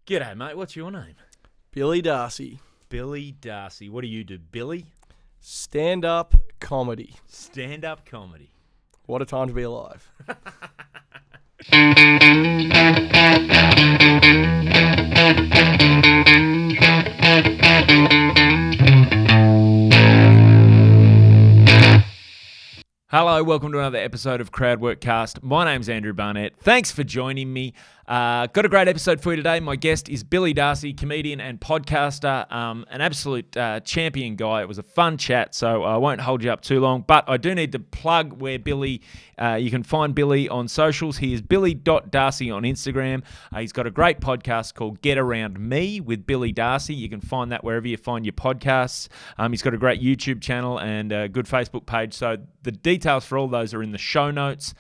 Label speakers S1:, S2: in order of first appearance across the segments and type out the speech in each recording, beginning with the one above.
S1: G'day, mate. What's your name?
S2: Billy Darcy.
S1: Billy Darcy. What do you do, Billy?
S2: Stand-up comedy.
S1: Stand-up comedy.
S2: What a time to be alive.
S1: Hello, welcome to another episode of Crowdworkcast. My name's Andrew Barnett. Thanks for joining me. Got a great episode for you today. My guest is Billy Darcy, comedian and podcaster, an absolute champion guy. It was a fun chat, so I won't hold you up too long, but I do need to plug where Billy, you can find Billy on socials. He is billy.darcy on Instagram. He's got a great podcast called Get Around Me with Billy Darcy. You can find that wherever you find your podcasts. He's got a great YouTube channel and a good Facebook page, so the details for all those are in the show notes,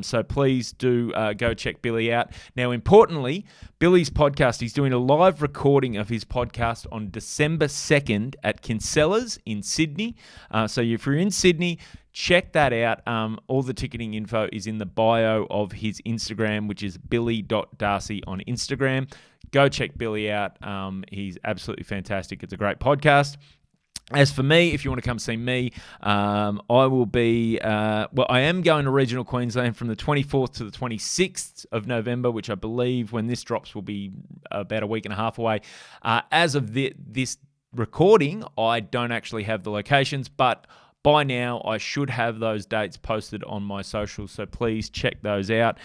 S1: so please do go check Billy out. Now, importantly, Billy's podcast, he's doing a live recording of his podcast on December 2nd at Kinsella's in Sydney. So if you're in Sydney, check that out. All the ticketing info is in the bio of his Instagram, which is billy.darcy on Instagram. Go check Billy out. He's absolutely fantastic. It's a great podcast. As for me, if you want to come see me, I will be, I am going to regional Queensland from the 24th to the 26th of November, which I believe when this drops will be about a week and a half away. As of this recording, I don't actually have the locations, but by now, I should have those dates posted on my socials, so please check those out.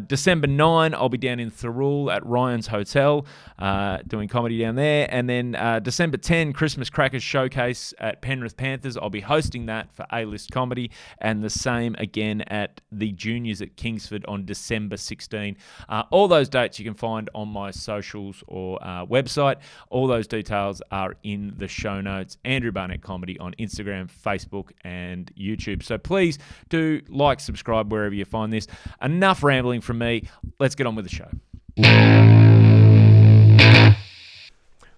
S1: December 9, I'll be down in Thirroul at Ryan's Hotel, doing comedy down there. And then December 10, Christmas Crackers Showcase at Penrith Panthers. I'll be hosting that for A-List Comedy. And the same again at the Juniors at Kingsford on December 16. All those dates you can find on my socials or website. All those details are in the show notes. Andrew Barnett Comedy on Instagram, Facebook and YouTube. So please do like, subscribe wherever you find this. Enough rambling from me. Let's get on with the show.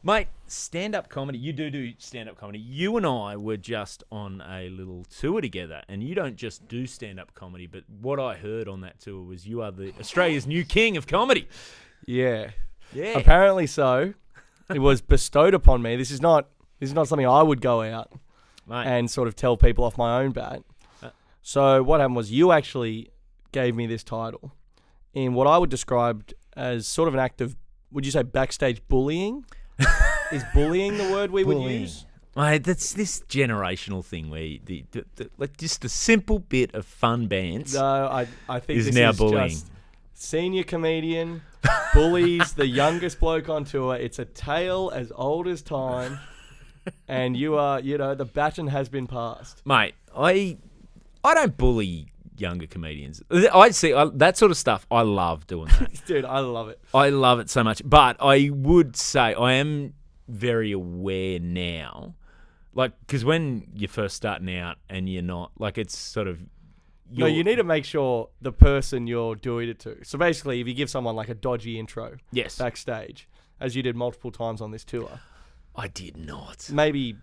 S1: Mate, stand-up comedy. You do stand-up comedy. You and I were just on a little tour together, and you don't just do stand-up comedy, but what I heard on that tour was you are the Australia's new king of comedy.
S2: Yeah.
S1: Yeah.
S2: Apparently so. It was bestowed upon me. This is not something I would go out and sort of tell people off my own bat. So what happened was you actually gave me this title in what I would describe as sort of an act of, would you say backstage bullying? Is bullying the word we would use?
S1: Mate, that's this generational thing where like just a simple bit of fun bands.
S2: No, I think
S1: is
S2: this
S1: now
S2: is
S1: bullying.
S2: Just senior comedian bullies the youngest bloke on tour. It's a tale as old as time. And you are, the baton has been passed.
S1: Mate, I don't bully younger comedians. I see that sort of stuff. I love doing that.
S2: Dude, I love it.
S1: I love it so much. But I would say I am very aware now, like, because when you're first starting out and you're not, like, it's sort of...
S2: No, you need to make sure the person you're doing it to. So basically, if you give someone like a dodgy intro backstage, as you did multiple times on this tour...
S1: I did not.
S2: Maybe,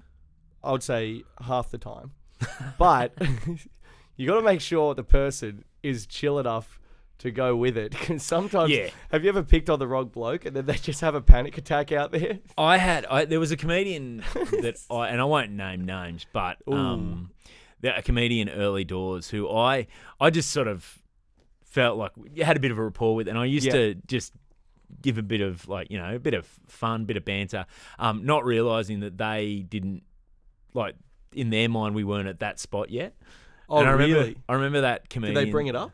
S2: I would say half the time. But you got to make sure the person is chill enough to go with it. Because sometimes, have you ever picked on the wrong bloke and then they just have a panic attack out there?
S1: There was a comedian that and I won't name names, but a comedian early doors who I just sort of felt like you had a bit of a rapport with, and I used to just give a bit of, like, a bit of fun, bit of banter, not realising that they didn't, like, in their mind we weren't at that spot yet.
S2: Oh,
S1: and
S2: really?
S1: I remember that comedian.
S2: Did they bring it up?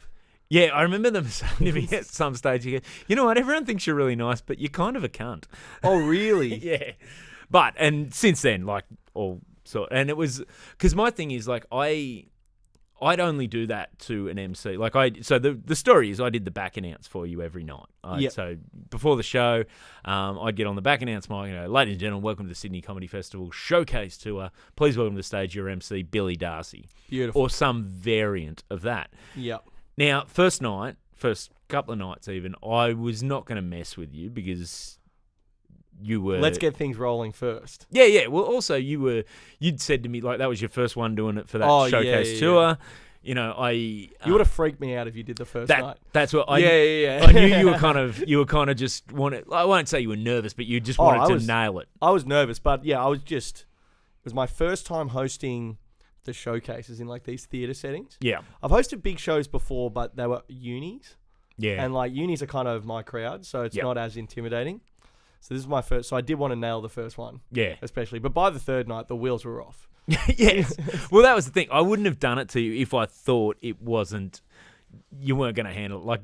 S1: Yeah, I remember them saying to me at some stage, you know what, everyone thinks you're really nice, but you're kind of a cunt.
S2: Oh, really?
S1: Yeah. But, and since then, like, and it was, because my thing is, like, I'd only do that to an MC. Like, so the story is I did the back announce for you every night. So before the show, I'd get on the back announce mic, ladies and gentlemen, welcome to the Sydney Comedy Festival Showcase Tour. Please welcome to the stage your MC, Billy Darcy. Beautiful. Or some variant of that.
S2: Yep.
S1: Now, first couple of nights even, I was not going to mess with you because you were...
S2: Let's get things rolling first.
S1: Yeah. Well, also, you'd said to me, like, that was your first one doing it for that showcase tour. You
S2: would have freaked me out if you did the first night.
S1: That's what I.
S2: Yeah.
S1: I knew you were kind of just wanted. I won't say you were nervous, but you just wanted to nail it.
S2: I was nervous, but yeah, it was my first time hosting the showcases in like these theatre settings.
S1: Yeah,
S2: I've hosted big shows before, but they were unis.
S1: Yeah,
S2: and like unis are kind of my crowd, so it's not as intimidating. So this is my first. So I did want to nail the first one.
S1: Yeah,
S2: especially. But by the third night, the wheels were off.
S1: Yes. Well, that was the thing. I wouldn't have done it to you if I thought you weren't going to handle it. Like,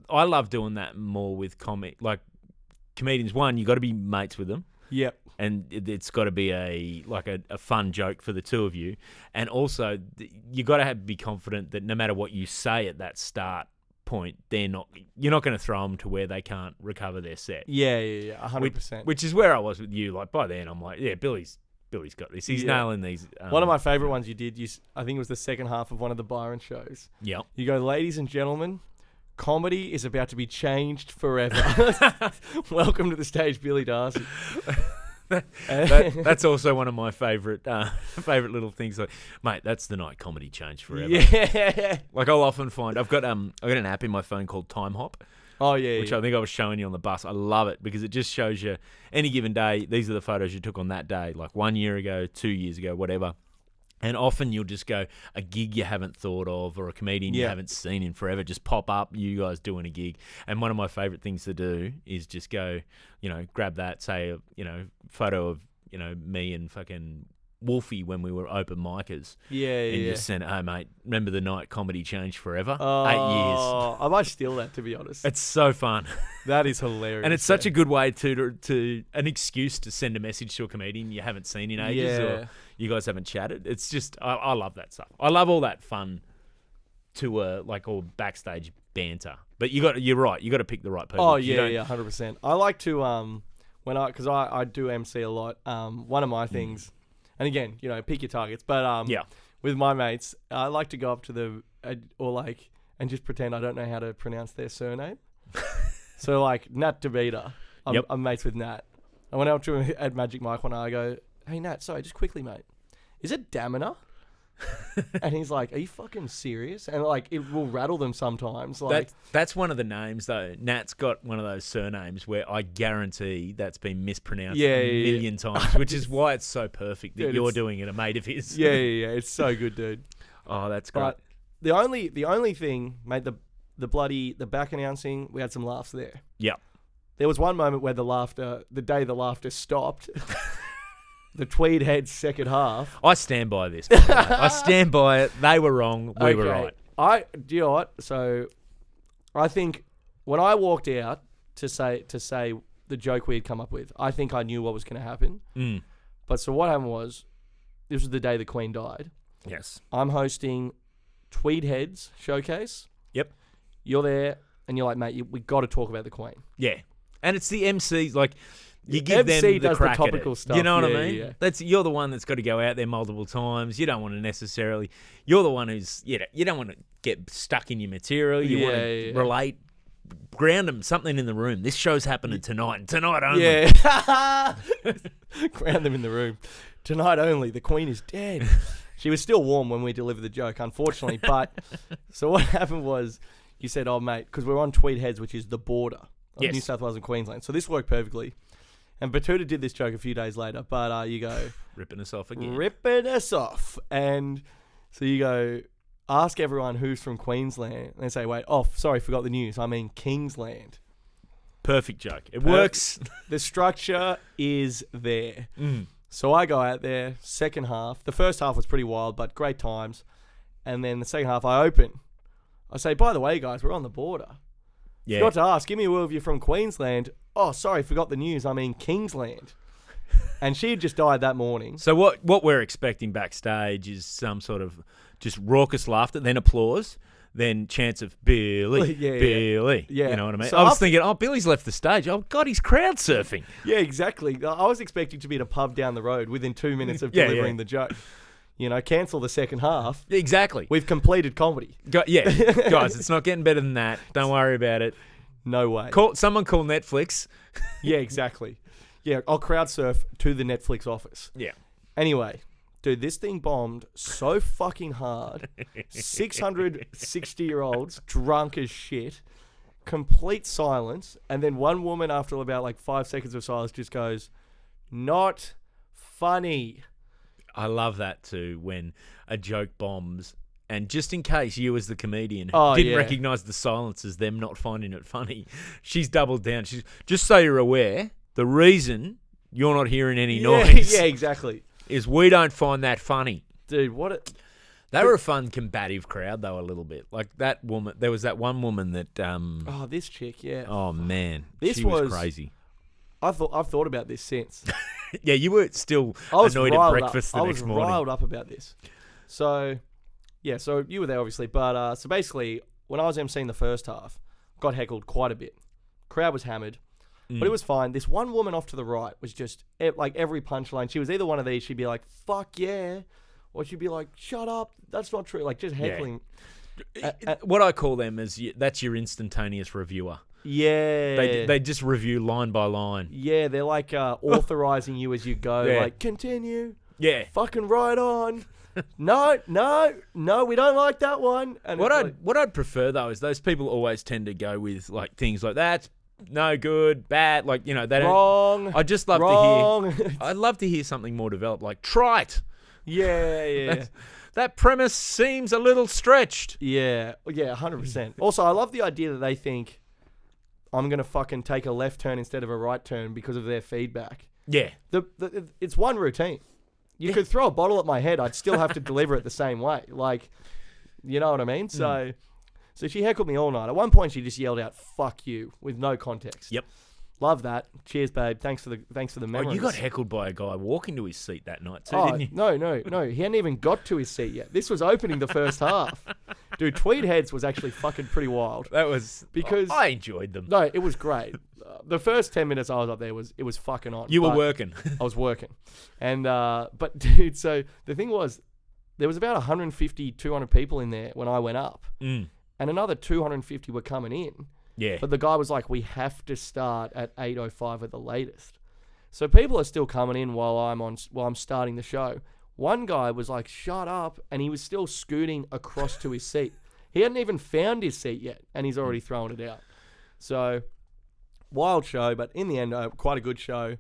S1: I love doing that more with comedians. One, you got to be mates with them.
S2: Yep.
S1: And it's got to be a fun joke for the two of you. And also, you got to be confident that no matter what you say at that start point, you're not going to throw them to where they can't recover their set.
S2: Yeah, 100%.
S1: Which is where I was with you. Like, by then, I'm like, yeah, Billy's got this. He's nailing these.
S2: One of my favourite ones you did, I think it was the second half of one of the Byron shows.
S1: Yep.
S2: You go, ladies and gentlemen, comedy is about to be changed forever. Welcome to the stage, Billy Darcy.
S1: That's also one of my favourite little things. Like, mate, that's the night comedy changed forever.
S2: Yeah.
S1: Like, I'll often find I've got an app in my phone called Time Hop.
S2: Oh, yeah.
S1: Which I think I was showing you on the bus. I love it because it just shows you any given day, these are the photos you took on that day, like 1 year ago, 2 years ago, whatever. And often you'll just go, a gig you haven't thought of or a comedian you haven't seen in forever, just pop up, you guys doing a gig. And one of my favourite things to do is just go, grab that, say, photo of, me and fucking Wolfie when we were open micers. And just send it, hey, mate, remember the night comedy changed forever? 8 years.
S2: I might steal that, to be honest.
S1: It's so fun.
S2: That is hilarious.
S1: And it's such a good way to an excuse to send a message to a comedian you haven't seen in ages or you guys haven't chatted. It's just, I love that stuff. I love all that fun all backstage banter. But you're right, you got to pick the right people.
S2: Oh, yeah, 100%. I like to, because I do MC a lot, one of my things, and again, pick your targets. But with my mates, I like to go up to them and just pretend I don't know how to pronounce their surname. So like Nat DeVita, I'm mates with Nat. I went up to him at Magic Mike one night. I go, hey Nat, sorry, just quickly, mate, is it Damina? And he's like, are you fucking serious? And like, it will rattle them sometimes. Like
S1: that's one of the names though. Nat's got one of those surnames where I guarantee that's been mispronounced a million times, which is why it's so perfect that you're doing it, a mate of his.
S2: Yeah. It's so good, dude.
S1: Oh, that's great.
S2: But the only thing, mate, the back announcing, we had some laughs there.
S1: Yep.
S2: There was one moment where the day the laughter stopped. The Tweed Heads second half.
S1: I stand by this. I stand by it. They were wrong. We were right.
S2: Do you know what? So, I think when I walked out to say the joke we had come up with, I think I knew what was going to happen. But so what happened was, this was the day the Queen died.
S1: Yes.
S2: I'm hosting Tweed Heads showcase.
S1: Yep.
S2: You're there, and you're like, mate, we got to talk about the Queen.
S1: Yeah. And it's the MCs, like, you give them the crack at it.
S2: Stuff.
S1: You know what I mean?
S2: Yeah.
S1: You're the one that's got to go out there multiple times. You don't want to necessarily. You're the one who's you don't want to get stuck in your material. You want to relate, ground them something in the room. This show's happening tonight and tonight only.
S2: Yeah. Ground them in the room tonight only. The Queen is dead. She was still warm when we delivered the joke, unfortunately. But so what happened was, you said, "Oh mate," because we're on Tweed Heads, which is the border of New South Wales and Queensland. So this worked perfectly. And Batuta did this joke a few days later, but you go...
S1: Ripping us off again.
S2: Ripping us off. And so you go, ask everyone who's from Queensland. And they say, wait, sorry, forgot the news. I mean Kingsland.
S1: Perfect joke. It works.
S2: The structure is there. So I go out there, second half. The first half was pretty wild, but great times. And then the second half, I open. I say, by the way, guys, we're on the border.
S1: Yeah.
S2: Forgot to ask, give me a word if you're from Queensland. Oh, sorry, forgot the news. I mean Kingsland. And she had just died that morning.
S1: So what we're expecting backstage is some sort of just raucous laughter, then applause, then chants of Billy, Billy.
S2: Yeah.
S1: You know what I mean?
S2: So
S1: I was thinking, Billy's left the stage. Oh, God, he's crowd surfing.
S2: Yeah, exactly. I was expecting to be at a pub down the road within 2 minutes of delivering the joke. Cancel the second half.
S1: Exactly.
S2: We've completed comedy.
S1: Guys, it's not getting better than that. Don't worry about it.
S2: No way.
S1: Someone call Netflix.
S2: Yeah, exactly. Yeah, I'll crowd surf to the Netflix office.
S1: Yeah.
S2: Anyway, Dude, this thing bombed so fucking hard. 660-year-olds drunk as shit. Complete silence. And then one woman, after about like 5 seconds of silence, just goes, "Not funny."
S1: I love that too, when a joke bombs. And just in case you as the comedian didn't recognise the silence as them not finding it funny, she's doubled down. She's just so you're aware, the reason you're not hearing any noise
S2: exactly.
S1: is we don't find that funny.
S2: Dude,
S1: they were a fun, combative crowd, though, a little bit. Like that woman, there was that one woman that...
S2: this chick, yeah.
S1: Oh, man. She was crazy.
S2: I've thought about this since.
S1: Yeah, you were still annoyed at breakfast the next morning.
S2: I was riled up about this. So... Yeah, so you were there, obviously. But so basically, when I was emceeing the first half, got heckled quite a bit. Crowd was hammered, but it was fine. This one woman off to the right was just, like, every punchline. She was either one of these. She'd be like, "Fuck yeah," or she'd be like, "Shut up, that's not true." Like, just heckling.
S1: Yeah. What I call them is, that's your instantaneous reviewer.
S2: Yeah.
S1: They just review line by line.
S2: Yeah, they're like authorizing you as you go. Yeah. Like, continue.
S1: Yeah.
S2: Fucking right on. No, we don't like that one. And
S1: what I'd prefer though is those people always tend to go with like things like that's no good, bad, like they don't.
S2: Wrong.
S1: I just love to hear. I'd love to hear something more developed, like trite.
S2: Yeah.
S1: That premise seems a little stretched.
S2: Yeah, 100%. Also, I love the idea that they think I'm gonna fucking take a left turn instead of a right turn because of their feedback.
S1: Yeah,
S2: it's one routine. You could throw a bottle at my head. I'd still have to deliver it the same way. Like, you know what I mean? So she heckled me all night. At one point, she just yelled out, "Fuck you," with no context.
S1: Yep.
S2: Love that. Cheers, babe. Thanks for the memories.
S1: Oh, you got heckled by a guy walking to his seat that night too, didn't you?
S2: No. He hadn't even got to his seat yet. This was opening the first half. Dude, Tweed Heads was actually fucking pretty wild.
S1: That was... Because... I enjoyed them.
S2: No, it was great. The first 10 minutes I was up there, it was fucking on.
S1: You were working.
S2: I was working. And, but dude, so the thing was, there was about 150, 200 people in there when I went up. And another 250 were coming in.
S1: Yeah.
S2: But the guy was like, "We have to start at 8:05 at the latest." So people are still coming in while I'm starting the show. One guy was like, "Shut up," and he was still scooting across to his seat. He hadn't even found his seat yet, and he's already thrown it out. So, wild show, but in the end, quite a good show.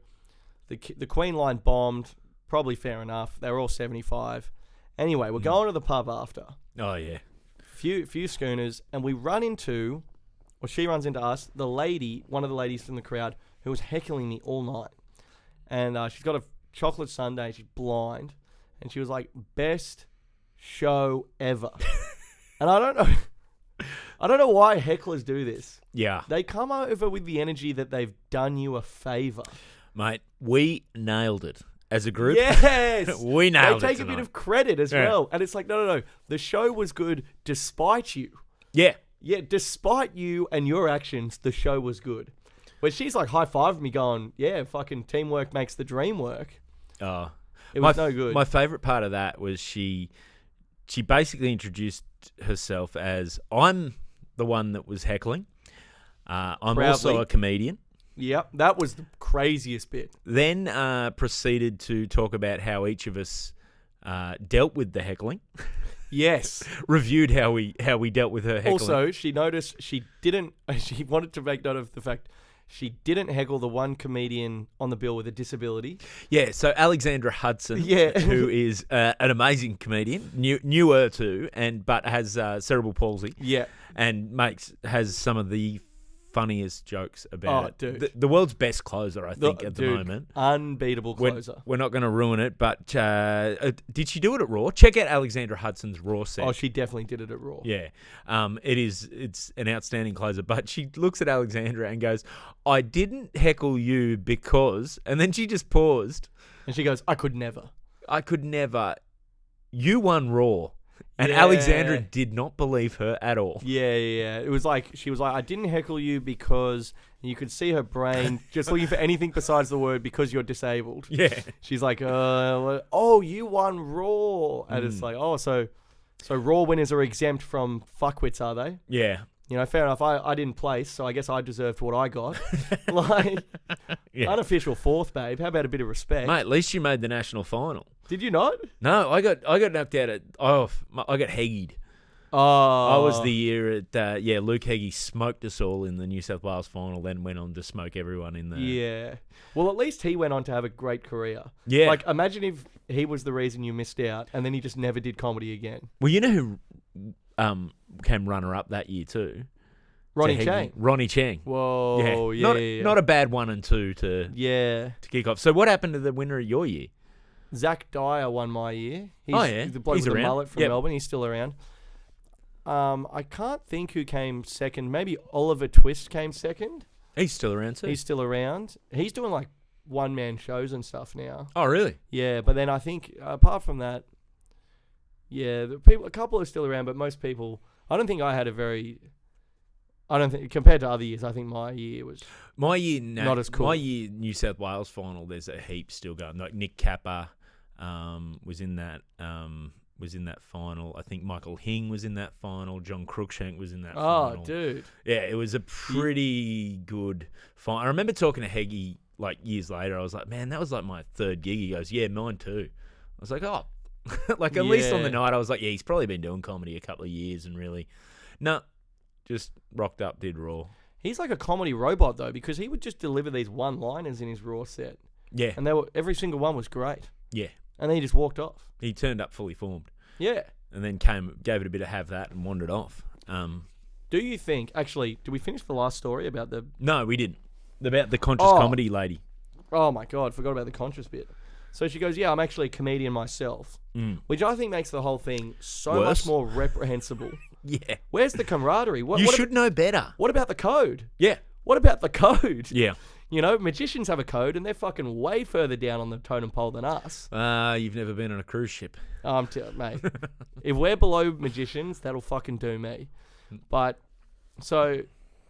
S2: The Queen line bombed, probably fair enough. They were all 75. Anyway, we're going to the pub after.
S1: Oh yeah.
S2: Few schooners, and we run into... Well, she runs into us, one of the ladies from the crowd, who was heckling me all night. And she's got a chocolate sundae, she's blind. And she was like, "Best show ever." And I don't know why hecklers do this.
S1: Yeah.
S2: They come over with the energy that they've done you a favour.
S1: Mate, we nailed it. As a group.
S2: Yes.
S1: We nailed it.
S2: They take a bit of credit as well. And it's like, no. The show was good despite you.
S1: Yeah.
S2: Yeah, despite you and your actions, the show was good. But she's like high-fiving me going, "Yeah, fucking teamwork makes the dream work."
S1: Oh.
S2: It was no good.
S1: My favourite part of that was she basically introduced herself as, "I'm the one that was heckling. I'm
S2: Proudly.
S1: Also a comedian."
S2: Yep, that was the craziest bit.
S1: Then proceeded to talk about how each of us dealt with the heckling.
S2: Yes.
S1: Reviewed how we dealt with her heckling.
S2: Also, she noticed she wanted to make note of the fact she didn't heckle the one comedian on the bill with a disability.
S1: Yeah, so Alexandra Hudson, who is an amazing comedian, newer too, but has cerebral palsy.
S2: Yeah.
S1: And has some of the funniest jokes about it.
S2: Dude.
S1: The world's best closer, I think, at the moment.
S2: Unbeatable closer.
S1: We're not going to ruin it, but did she do it at Raw? Check out Alexandra Hudson's Raw set.
S2: Oh, she definitely did it at Raw.
S1: Yeah. It's an outstanding closer, but she looks at Alexandra and goes, "I didn't heckle you because..." And then she just paused.
S2: And she goes, I could never.
S1: You won Raw. And Alexandra did not believe her at all.
S2: Yeah. It was like, she was like, "I didn't heckle you because..." You could see her brain just looking for anything besides the word "because you're disabled."
S1: Yeah.
S2: She's like, "Oh, you won Raw." And it's like, oh, so Raw winners are exempt from fuckwits, are they?
S1: Yeah.
S2: Fair enough. I didn't place, so I guess I deserved what I got. Like,
S1: Yeah.
S2: Unofficial fourth, babe. How about a bit of respect?
S1: Mate, at least you made the national final.
S2: Did you not?
S1: No, I got knocked out I got Heggied.
S2: Oh.
S1: I was the year at Luke Heggie smoked us all in the New South Wales final, then went on to smoke everyone in the
S2: Yeah. Well, at least he went on to have a great career.
S1: Yeah.
S2: Like, imagine if he was the reason you missed out, and then he just never did comedy again.
S1: Well, you know who came runner up that year too?
S2: Ronnie Chang.
S1: Ronnie Chang.
S2: Whoa,
S1: Not a bad 1 and 2 to kick off. So what happened to the winner of your year?
S2: Zach Dyer won my year. He's the bloke
S1: He's
S2: with the
S1: around.
S2: mullet from Melbourne. He's still around. I can't think who came second. Maybe Oliver Twist came second.
S1: He's still around too.
S2: He's still around. He's doing like one-man shows and stuff now.
S1: Oh, really?
S2: Yeah, but then I think apart from that, a couple are still around, but most people, I don't think compared to other years, I think my year was not as cool.
S1: My year New South Wales final, there's a heap still going. Like Nick Kappa was in that final. I think Michael Hing was in that final. John Cruikshank was in that final.
S2: Oh, dude.
S1: Yeah, it was a pretty good final. I remember talking to Heggie like years later. I was like, man, that was like my third gig. He goes, yeah, mine too. I was like, oh. Like at least on the night, I was like, yeah, he's probably been doing comedy a couple of years and really, just rocked up, did raw.
S2: He's like a comedy robot though, because he would just deliver these one-liners in his raw set.
S1: Yeah.
S2: And every single one was great.
S1: Yeah.
S2: And then he just walked off.
S1: He turned up fully formed.
S2: Yeah.
S1: And then gave it a bit of have that and wandered off.
S2: Do you think, actually, did we finish the last story about the...
S1: No, we didn't. About the conscious comedy lady.
S2: Oh my God, forgot about the conscious bit. So she goes, yeah, I'm actually a comedian myself. Which I think makes the whole thing so much more reprehensible.
S1: Yeah.
S2: Where's the camaraderie?
S1: You should know better.
S2: What about the code?
S1: Yeah.
S2: What about the code?
S1: Yeah.
S2: You know, magicians have a code and they're fucking way further down on the totem pole than us.
S1: You've never been on a cruise ship.
S2: Mate. If we're below magicians, that'll fucking do me. But, so,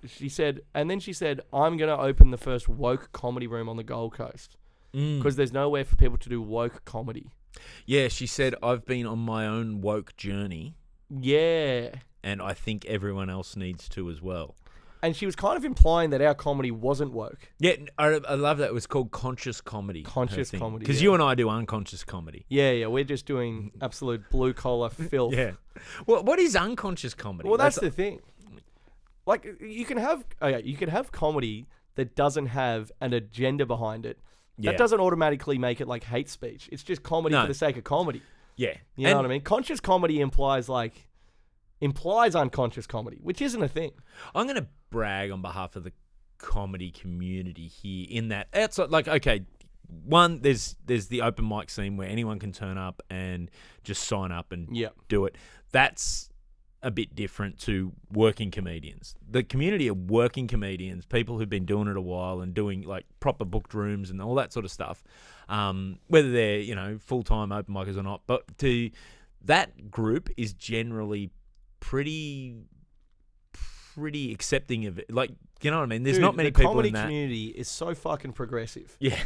S2: she said, I'm going to open the first woke comedy room on the Gold Coast. Because there's nowhere for people to do woke comedy.
S1: Yeah, she said, I've been on my own woke journey.
S2: Yeah.
S1: And I think everyone else needs to as well.
S2: And she was kind of implying that our comedy wasn't woke.
S1: Yeah, I love that. It was called conscious comedy.
S2: Conscious comedy.
S1: Because you and I do unconscious comedy.
S2: Yeah, we're just doing absolute blue-collar filth.
S1: Yeah. Well, what is unconscious comedy?
S2: Well, that's the thing. Like, you can have comedy that doesn't have an agenda behind it. That doesn't automatically make it like hate speech. It's just comedy for the sake of comedy.
S1: Yeah.
S2: You know what I mean? Conscious comedy implies unconscious comedy, which isn't a thing.
S1: I'm going to brag on behalf of the comedy community here in that outside, like, okay, one, there's the open mic scene where anyone can turn up and just sign up and do it. That's a bit different to working comedians. The community of working comedians, people who've been doing it a while and doing like proper booked rooms and all that sort of stuff, whether they're, full-time open micers or not, but that group is generally pretty accepting of it. Like, you know what I mean? There's not many people in that.
S2: The comedy community is so fucking progressive.
S1: Yeah.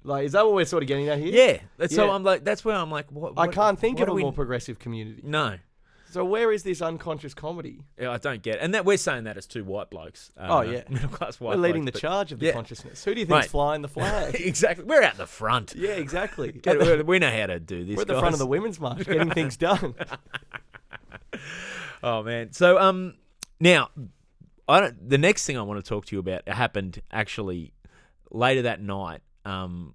S2: Like, is that what we're sort of getting at here?
S1: Yeah. So I'm like, that's where I'm like, what?
S2: I can't think of a more progressive community.
S1: No.
S2: So where is this unconscious comedy?
S1: Yeah, I don't get it. And that we're saying that as two white blokes. Middle class white blokes.
S2: We're leading the charge of the consciousness. Who do you think's flying the flag?
S1: Exactly. We're out the front.
S2: Yeah, exactly.
S1: We know how to do this.
S2: We're at the front of the women's march, getting things done.
S1: Oh man. So now the next thing I want to talk to you about happened actually later that night.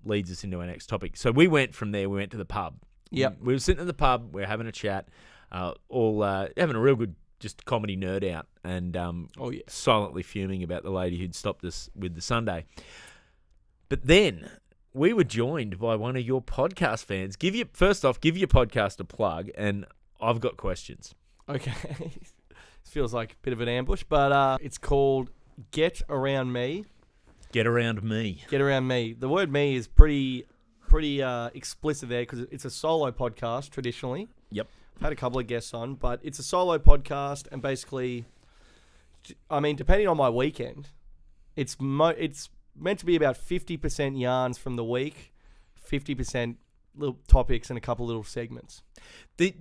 S1: Leads us into our next topic. So we went from there. We went to the pub.
S2: Yep.
S1: We were sitting at the pub. We were having a chat. All having a real good just comedy nerd out and silently fuming about the lady who'd stopped us with the Sunday. But then we were joined by one of your podcast fans. Give your podcast a plug, and I've got questions.
S2: Okay. This feels like a bit of an ambush, but it's called Get Around Me.
S1: Get Around Me.
S2: Get Around Me. The word me is pretty explicit there because it's a solo podcast traditionally.
S1: Yep.
S2: I've had a couple of guests on, but it's a solo podcast, and basically, I mean, depending on my weekend, it's meant to be about 50% yarns from the week, 50% little topics, and a couple little segments.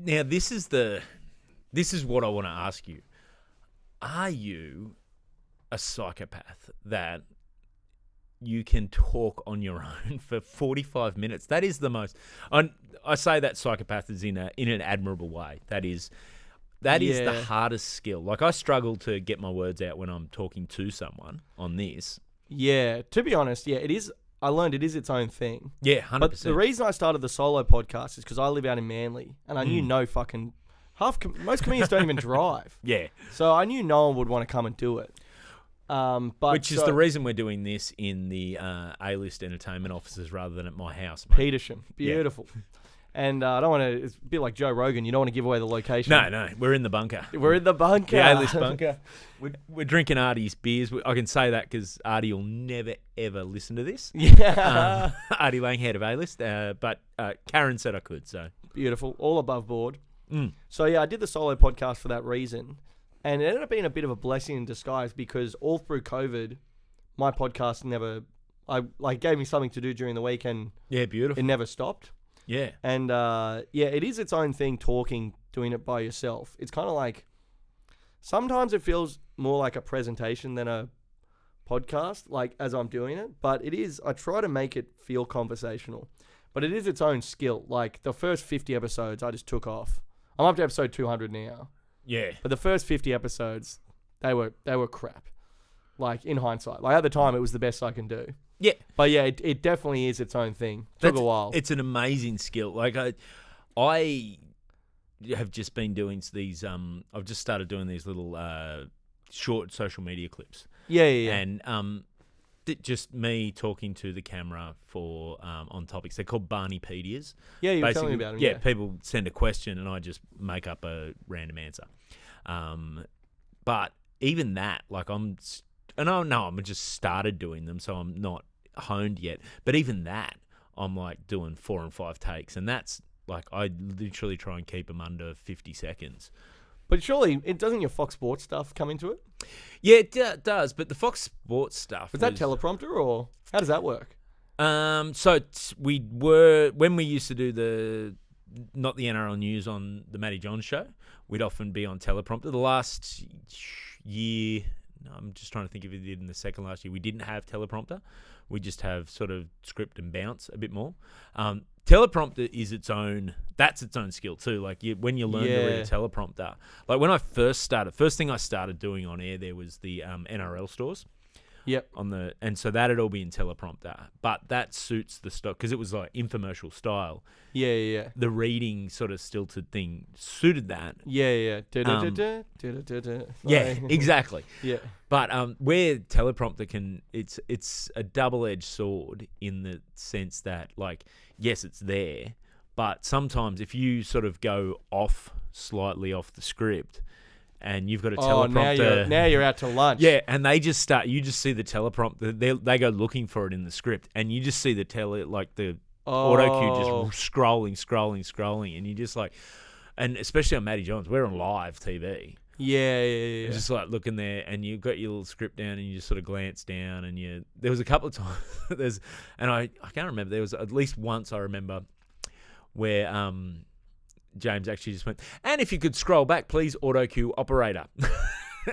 S1: Now, this is what I want to ask you. Are you a psychopath that you can talk on your own for 45 minutes. That is the most. I say that psychopath is in an admirable way. That is the hardest skill. Like, I struggle to get my words out when I'm talking to someone on this.
S2: Yeah, to be honest, it is. I learned it is its own thing.
S1: Yeah, 100%.
S2: But the reason I started the solo podcast is because I live out in Manly, and I knew most comedians don't even drive.
S1: Yeah.
S2: So I knew no one would want to come and do it.
S1: Which is the reason we're doing this in the A-list entertainment offices rather than at my house, mate.
S2: Petersham. Beautiful. Yeah. And I don't want to... It's a bit like Joe Rogan. You don't want to give away the location.
S1: No. We're in the bunker.
S2: We're in the bunker.
S1: The A-list bunker. We're drinking Artie's beers. I can say that because Artie will never, ever listen to this.
S2: Yeah.
S1: Artie Lang, head of A-list. But Karen said I could, so...
S2: Beautiful. All above board. So, I did the solo podcast for that reason. And it ended up being a bit of a blessing in disguise because all through COVID, my podcast gave me something to do during the week, and
S1: beautiful.
S2: It never stopped.
S1: Yeah.
S2: And it is its own thing doing it by yourself. It's kind of like, sometimes it feels more like a presentation than a podcast, like as I'm doing it, but I try to make it feel conversational, but it is its own skill. Like the first 50 episodes, I just took off. I'm up to episode 200 now.
S1: Yeah.
S2: But the first 50 episodes, they were crap. Like, in hindsight. Like, at the time, it was the best I can do.
S1: Yeah.
S2: But, it definitely is its own thing. Took a while.
S1: It's an amazing skill. Like, I have just been doing these, I've just started doing these little short social media clips.
S2: Yeah.
S1: And just me talking to the camera for on topics. They're called Barneypedias.
S2: Yeah, you were telling me about them.
S1: Yeah, people send a question and I just make up a random answer. But even that, like I'm just started doing them, so I'm not honed yet. But even that, I'm like doing 4 and 5 takes, and that's like I literally try and keep them under 50 seconds.
S2: But surely, doesn't your Fox Sports stuff come into it?
S1: Yeah, it does. But the Fox Sports stuff
S2: was that teleprompter, or how does that work?
S1: So when we used to do not the NRL news on the Matty Johns show, we'd often be on teleprompter. The last year, I'm just trying to think if we did in the second last year, we didn't have teleprompter. We just have sort of script and bounce a bit more. Teleprompter is its own skill too. Like when you learn to read a teleprompter, like when I first thing I started doing on air there was the NRL stores.
S2: Yep.
S1: And so that'd all be in teleprompter, but that suits the stock because it was like infomercial style.
S2: Yeah.
S1: The reading sort of stilted thing suited that.
S2: Yeah.
S1: Yeah, exactly.
S2: Yeah.
S1: But where teleprompter it's a double-edged sword in the sense that, like, yes, it's there, but sometimes if you sort of go slightly off the script, and you've got a teleprompter.
S2: Now you're out to lunch.
S1: Yeah, and they just start. You just see the teleprompter. They go looking for it in the script, and you just see the auto cue just scrolling, and you just like, and especially on Matty Johns, we're on live TV.
S2: Yeah.
S1: You're just like looking there, and you've got your little script down, and you just sort of glance down, and there was a couple of times and I can't remember. There was at least once I remember where James actually just went, and if you could scroll back, please, auto cue operator.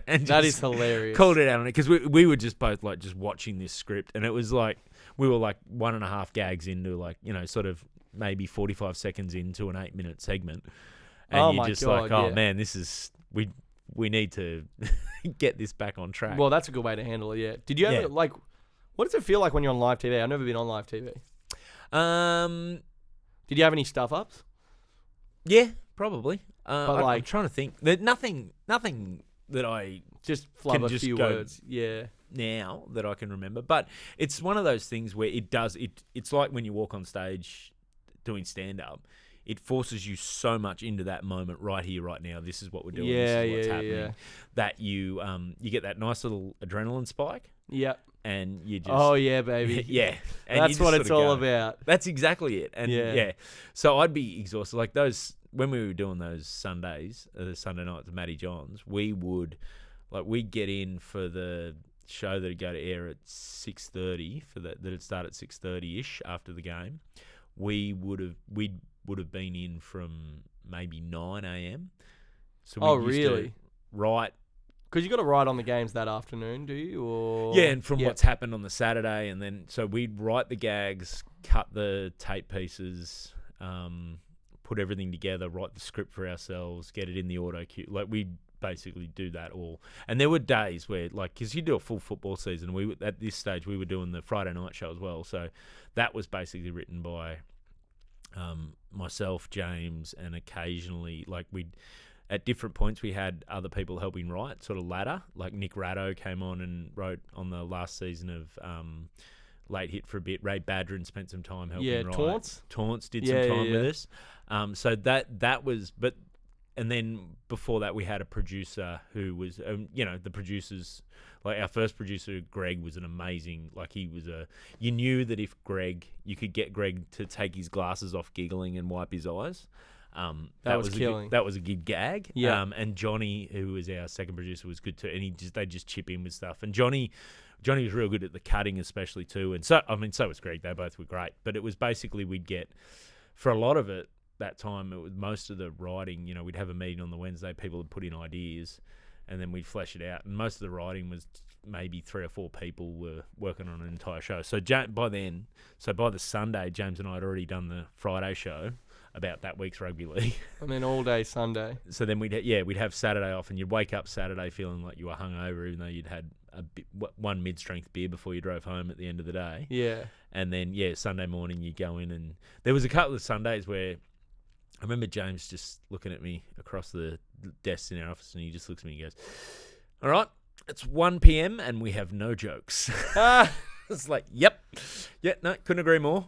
S1: And
S2: that is hilarious.
S1: Called it out on it because we were just both like just watching this script, and it was like we were like 1.5 gags into like sort of maybe 45 seconds into an 8-minute segment, and you're just like, man, this is we need to get this back on track.
S2: Well, that's a good way to handle it. Yeah. Did you ever like? What does it feel like when you're on live TV? I've never been on live TV. Did you have any stuff ups?
S1: Yeah, probably.
S2: But
S1: I'm trying to think. There's nothing that I
S2: just flub a few words.
S1: Yeah. Now that I can remember, but it's one of those things where it's like when you walk on stage doing stand up. It forces you so much into that moment right here, right now. This is what we're doing. This is what's happening. Yeah. That you get that nice little adrenaline spike.
S2: Yep.
S1: And you just...
S2: Oh, yeah, baby.
S1: Yeah.
S2: And that's what it's all about.
S1: That's exactly it. And yeah. So I'd be exhausted. Like those... When we were doing those Sundays, the Sunday nights at Matty Johns, we'd get in for the show that'd go to air at 6:30 that'd start at 6:30ish after the game. We would have been in from maybe 9 a.m. So
S2: really?
S1: Write
S2: Because you got to write on the games that afternoon, do you? Or
S1: yeah, and from what's happened on the Saturday, and then so we'd write the gags, cut the tape pieces, put everything together, write the script for ourselves, get it in the auto cue. Like we'd basically do that all. And there were days where, like, because you do a full football season, at this stage we were doing the Friday night show as well. So that was basically written by myself, James, and occasionally, like at different points we had other people helping write, sort of ladder. Like Nick Ratto came on and wrote on the last season of Late Hit for a bit. Ray Badrin spent some time helping write. Taunts did some time with us. So that was, but and then before that we had a producer who was, the producers, like our first producer, Greg, was an amazing, like you knew that if you could get Greg to take his glasses off giggling and wipe his eyes. That was killing. That was a good gag.
S2: Yeah.
S1: And Johnny, who was our second producer, was good too. And they just chip in with stuff. And Johnny was real good at the cutting, especially too. And so was Greg. They both were great. But it was basically we'd get, for a lot of it that time, it was most of the writing. We'd have a meeting on the Wednesday. People would put in ideas, and then we'd flesh it out. And most of the writing was maybe 3 or 4 people were working on an entire show. So by the Sunday, James and I had already done the Friday show about that week's rugby league.
S2: And then all day Sunday.
S1: So then we'd have Saturday off, and you'd wake up Saturday feeling like you were hungover, even though you'd had one mid-strength beer before you drove home at the end of the day.
S2: Yeah.
S1: And then, Sunday morning you go in, and there was a couple of Sundays where I remember James just looking at me across the desk in our office, and he just looks at me and goes, "All right, it's 1 p.m. and we have no jokes." It's like, yep. Yeah, no, couldn't agree more.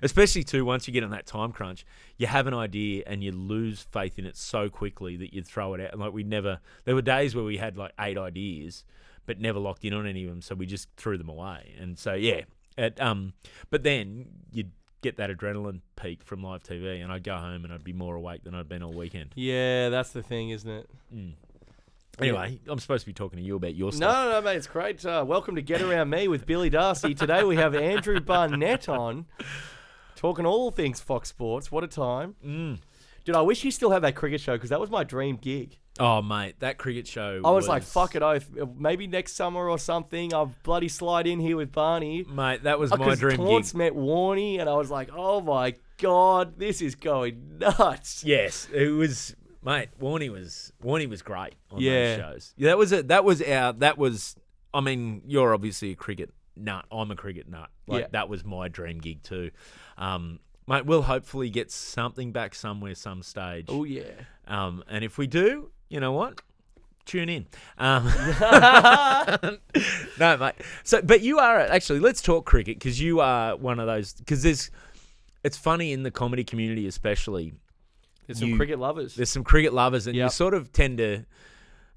S1: Especially too, once you get on that time crunch, you have an idea and you lose faith in it so quickly that you'd throw it out. And there were days where we had like 8 ideas, but never locked in on any of them, so we just threw them away. And so but then you'd get that adrenaline peak from live TV, and I'd go home and I'd be more awake than I'd been all weekend.
S2: Yeah, that's the thing, isn't it?
S1: Mm. Anyway, I'm supposed to be talking to you about your stuff.
S2: No, mate, it's great. Welcome to Get Around Me with Billy Darcy. Today we have Andrew Barnett on, talking all things Fox Sports. What a time. Dude, I wish you still had that cricket show, because that was my dream gig.
S1: Oh, mate, that cricket show
S2: I was like, fuck it, oath. Maybe next summer or something, I'll bloody slide in here with Barney.
S1: Mate, that was my dream gig.
S2: Taunts met Warney, and I was like, oh my God, this is going nuts.
S1: Yes, it was... Mate, Warney was great on those shows. Yeah, I mean, you're obviously a cricket nut. I'm a cricket nut. That was my dream gig too. Mate, we'll hopefully get something back somewhere, some stage.
S2: Oh yeah.
S1: And if we do, you know what? Tune in. No, mate. So, but you are actually. Let's talk cricket, because you are one of those. Because it's funny in the comedy community, especially.
S2: There's some cricket lovers.
S1: There's some cricket lovers, and you sort of tend to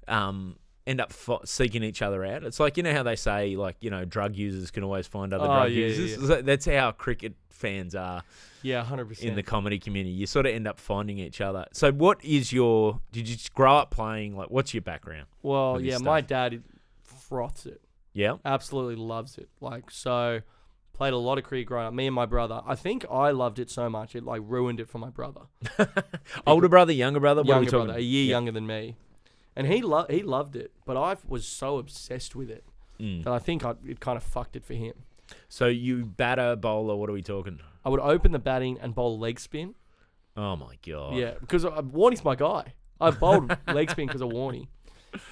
S1: end up seeking each other out. It's like, how they say, like, drug users can always find other drug users. Yeah. That's how cricket fans are.
S2: Yeah, 100%.
S1: In the comedy community, you sort of end up finding each other. So what is did you just grow up playing, like, what's your background?
S2: Well, my dad froths it.
S1: Yeah?
S2: Absolutely loves it. Like, so... Played a lot of cricket growing up. Me and my brother. I think I loved it so much it like ruined it for my brother.
S1: Older brother, younger brother? What
S2: younger brother, a year younger than me. And he loved it, but I was so obsessed with it that I think it kind of fucked it for him.
S1: So you batter, bowler, what are we talking?
S2: I would open the batting and bowl leg spin.
S1: Oh my God.
S2: Yeah, because Warney's my guy. I bowled leg spin because of Warney.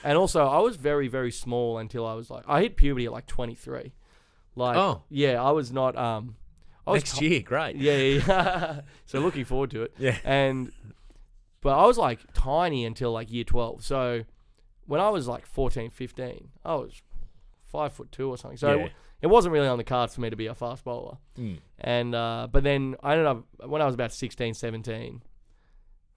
S2: And also I was very, very small until I hit puberty at like 23. Like, yeah, I was not.
S1: Next year, great.
S2: Yeah. So looking forward to it.
S1: Yeah.
S2: But I was like tiny until like year 12. So when I was like 14, 15, I was 5'2" or something. So it wasn't really on the cards for me to be a fast bowler. And but then I ended up, when I was about 16, 17,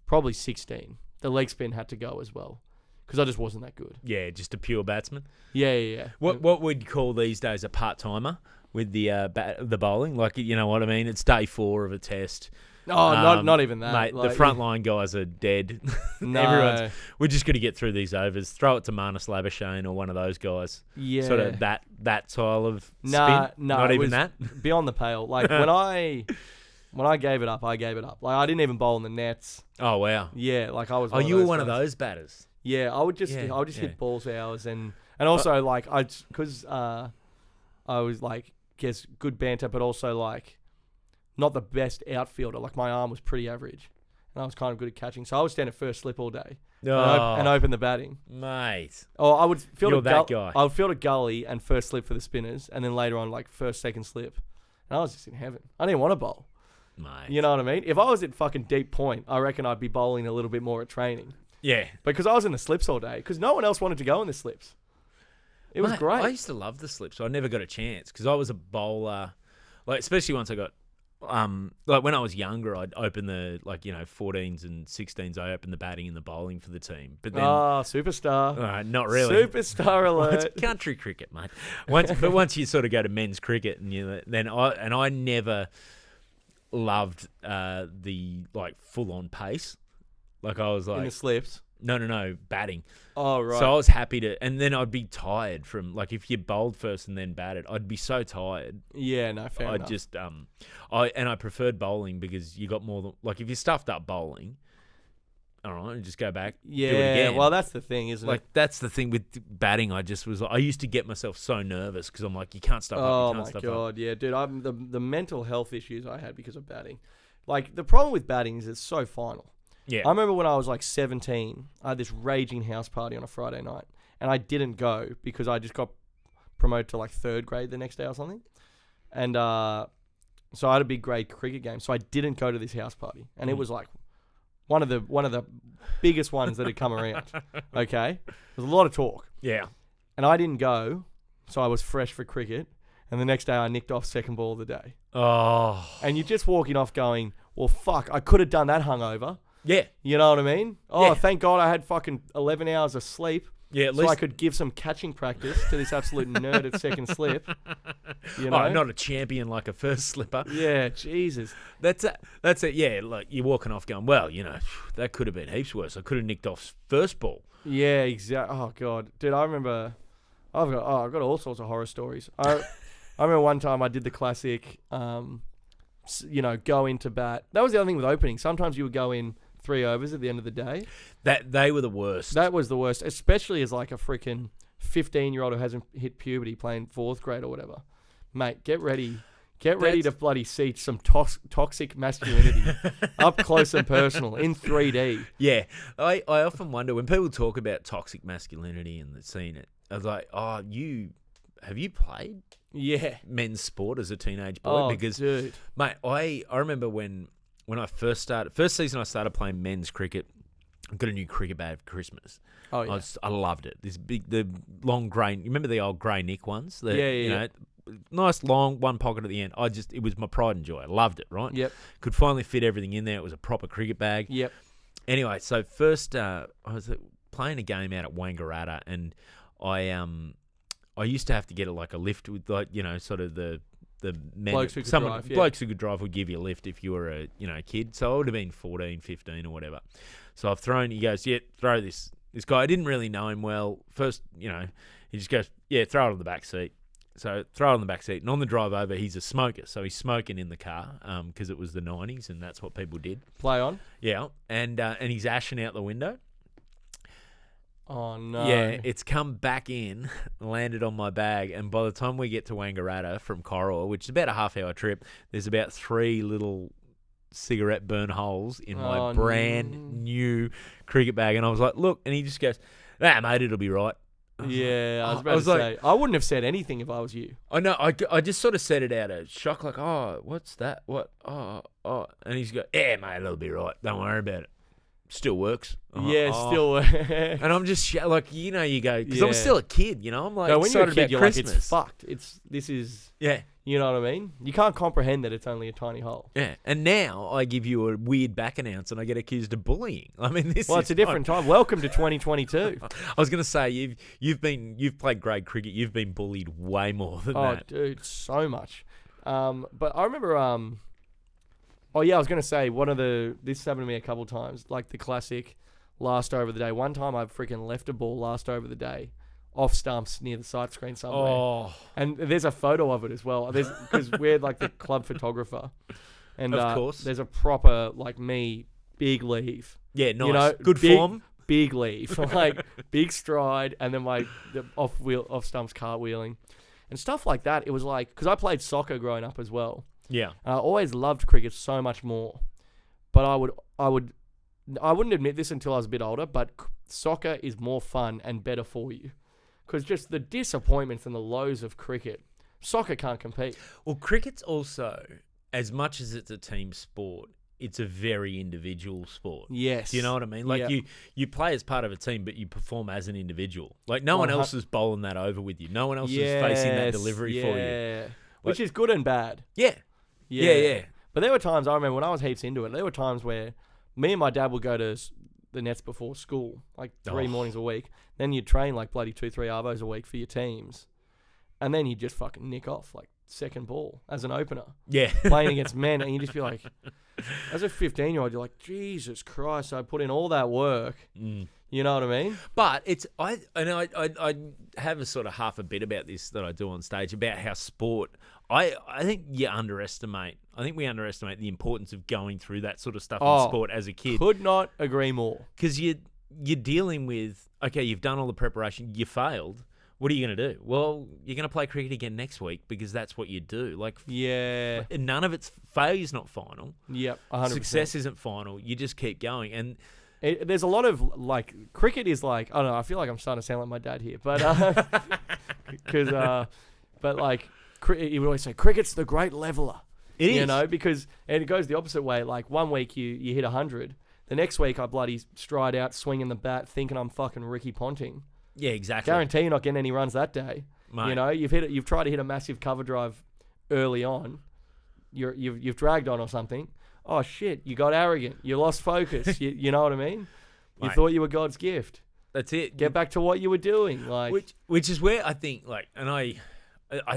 S2: probably 16, the leg spin had to go as well. Because I just wasn't that good.
S1: Yeah, just a pure batsman.
S2: Yeah.
S1: What we'd call these days a part timer with the bowling, like, you know what I mean? It's day 4 of a test.
S2: Oh, not even that,
S1: mate. Like, the frontline guys are dead.
S2: No,
S1: we're just going to get through these overs. Throw it to Marnus Labuschagne or one of those guys.
S2: Yeah,
S1: sort of that style of spin.
S2: No,
S1: not even that.
S2: Beyond the pale. Like when I gave it up, I gave it up. Like I didn't even bowl in the nets.
S1: Oh wow.
S2: Yeah, like I was.
S1: Oh, you were one of those batters.
S2: Yeah, I would just hit balls hours and also like because I was like guess good banter, but also like not the best outfielder. Like my arm was pretty average, and I was kind of good at catching, so I would stand at first slip all day and open the batting,
S1: mate.
S2: Or I would field
S1: guy.
S2: I would field a gully and first slip for the spinners, and then later on like first second slip, and I was just in heaven. I didn't want to bowl.
S1: Mate.
S2: You know what I mean? If I was at fucking deep point, I reckon I'd be bowling a little bit more at training.
S1: Yeah.
S2: Because I was in the slips all day. Because no one else wanted to go in the slips. It was great.
S1: I used to love the slips. So I never got a chance because I was a bowler. Like, especially once I got, like when I was younger, I'd open the, 14s and 16s, I opened the batting and the bowling for the team. But then,
S2: superstar.
S1: Not really.
S2: Superstar alert.
S1: Well, it's country cricket, mate. Once you sort of go to men's cricket, and I never loved the full on pace. Like I was like
S2: in the slips.
S1: No, batting.
S2: Oh right.
S1: So I was happy to, and then I'd be tired from like if you bowled first and then batted, I'd be so tired.
S2: Yeah, no, fair enough.
S1: I'd just I preferred bowling because you got more like if you stuffed up bowling. All right, just go back.
S2: Yeah,
S1: do it again.
S2: Well, that's the thing, isn't it?
S1: Like that's the thing with batting. I used to get myself so nervous because I'm like, you can't stuff up.
S2: Oh my god, yeah, dude. I'm the mental health issues I had because of batting. Like the problem with batting is it's so final.
S1: Yeah,
S2: I remember when I was like 17, I had this raging house party on a Friday night, and I didn't go because I just got promoted to like 3rd grade the next day or something, and so I had a big grade cricket game, so I didn't go to this house party, and it was like one of the biggest ones that had come around. Okay, there's a lot of talk.
S1: Yeah,
S2: and I didn't go, so I was fresh for cricket. And the next day I nicked off second ball of the day.
S1: Oh,
S2: and you're just walking off going, well, fuck, I could have done that hungover.
S1: Yeah,
S2: you know what I mean? Oh,
S1: yeah.
S2: Thank God I had fucking 11 hours of sleep.
S1: Yeah, at
S2: so
S1: least
S2: I could give some catching practice to this absolute nerd at second slip. You know,
S1: not a champion like a first slipper.
S2: Yeah, Jesus.
S1: That's it. Yeah, like you're walking off going, well, that could have been heaps worse. I could have nicked off first ball.
S2: Yeah, exactly. Oh God, dude, I remember. I've got all sorts of horror stories. I remember one time I did the classic, go into bat. That was the other thing with opening. Sometimes you would go in 3 overs at the end of the day.
S1: That they were the worst.
S2: That was the worst, especially as like a freaking 15-year-old who hasn't hit puberty playing 4th grade or whatever. Mate, get ready. Get ready to bloody see some toxic masculinity up close and personal in 3D.
S1: Yeah. I often wonder when people talk about toxic masculinity and they've seen it, I was like, have you played men's sport as a teenage boy?
S2: Oh,
S1: because,
S2: dude.
S1: Mate, I remember when I first season I started playing men's cricket, I got a new cricket bat for Christmas.
S2: Oh, yeah.
S1: I loved it. The long grey, you remember the old grey Nick ones?
S2: Yeah.
S1: Nice long one pocket at the end. It was my pride and joy. I loved it, right?
S2: Yep.
S1: Could finally fit everything in there. It was a proper cricket bag.
S2: Yep.
S1: Anyway, so first I was playing a game out at Wangaratta, and I used to have to get a lift with sort of the men.
S2: Blokes who could drive.
S1: Blokes who could drive would give you a lift if you were a kid. So I would have been 14, 15 or whatever. So I've thrown. He goes, yeah, throw this guy. I didn't really know him well. First, he just goes, yeah, throw it on the back seat. So throw it on the back seat, and on the drive over, he's a smoker, so he's smoking in the car because it was the 90s, and that's what people did.
S2: Play on.
S1: Yeah, and he's ashing out the window.
S2: Oh no!
S1: Yeah, it's come back in, landed on my bag, and by the time we get to Wangaratta from Corowa, which is about a half-hour trip, there's about 3 little cigarette burn holes in my brand new cricket bag, and I was like, "Look," and he just goes, mate, it'll be right."
S2: Yeah, I was about to say. I wouldn't have said anything if I was you.
S1: I know. I just sort of said it out of shock, like, "Oh, what's that? What? Oh," and he's go, "Yeah, mate, it'll be right. Don't worry about it. Still works."
S2: Still works.
S1: And I'm just you go because I'm still a kid. I'm like,
S2: no, when you're a kid, you're
S1: Christmas.
S2: Like, it's fucked. This is.
S1: Yeah.
S2: You know what I mean? You can't comprehend that it's only a tiny hole.
S1: Yeah, and now I give you a weird back announce and I get accused of bullying. I mean, it's
S2: a different time. Welcome to 2022.
S1: I was going to say you've played grade cricket. You've been bullied way more than that.
S2: Oh, dude, so much. But I remember. I was going to say this happened to me a couple of times, like the classic last over the day. One time I freaking left a ball last over the day. Off stumps near the sight screen somewhere.
S1: Oh.
S2: And there's a photo of it as well. Because we're like the club photographer. And
S1: of course.
S2: There's a proper, like me, big leave.
S1: Yeah, nice. Good form.
S2: big leave, like big stride, and then the off stumps cartwheeling and stuff like that. It was like, because I played soccer growing up as well.
S1: Yeah.
S2: I always loved cricket so much more, but I wouldn't admit this until I was a bit older, but soccer is more fun and better for you, because just the disappointments and the lows of cricket, soccer can't compete.
S1: Well, cricket's also, as much as it's a team sport, it's a very individual sport.
S2: Yes.
S1: Do you know what I mean? Like you play as part of a team, but you perform as an individual. Like no one else is bowling that over with you. No one else is facing that delivery for you.
S2: Which is good and bad.
S1: Yeah.
S2: But there were times, I remember when I was heaps into it, there were times where me and my dad would go to the nets before school, like 3 mornings a week. Then you'd train like bloody 2-3 arvos a week for your teams. And then you'd just fucking nick off like second ball as an opener.
S1: Yeah.
S2: Playing against men, and you just be like, as a 15-year-old, you're like, Jesus Christ, I put in all that work. You know what I mean?
S1: But I have a sort of half a bit about this that I do on stage about how sport, I think we underestimate the importance of going through that sort of stuff in sport as a kid.
S2: Could not agree more.
S1: Because you're dealing with, okay, you've done all the preparation, you failed. What are you going to do? Well, you're going to play cricket again next week because that's what you do. Like, none of it's failure's not final.
S2: Yep, 100%.
S1: Success isn't final. You just keep going. And
S2: there's a lot of like cricket is like, I don't know. I feel like I'm starting to sound like my dad here, but but like he would always say cricket's the great leveler.
S1: It is,
S2: you know, because and it goes the opposite way. Like one week you hit 100, the next week I bloody stride out swinging the bat, thinking I'm fucking Ricky Ponting.
S1: Yeah, exactly.
S2: Guarantee you're not getting any runs that day. Mate. You know, you've tried to hit a massive cover drive early on. You've dragged on or something. Oh shit, you got arrogant. You lost focus. you know what I mean? You thought you were God's gift.
S1: That's it.
S2: Get back to what you were doing. Like
S1: which is where I think like, and I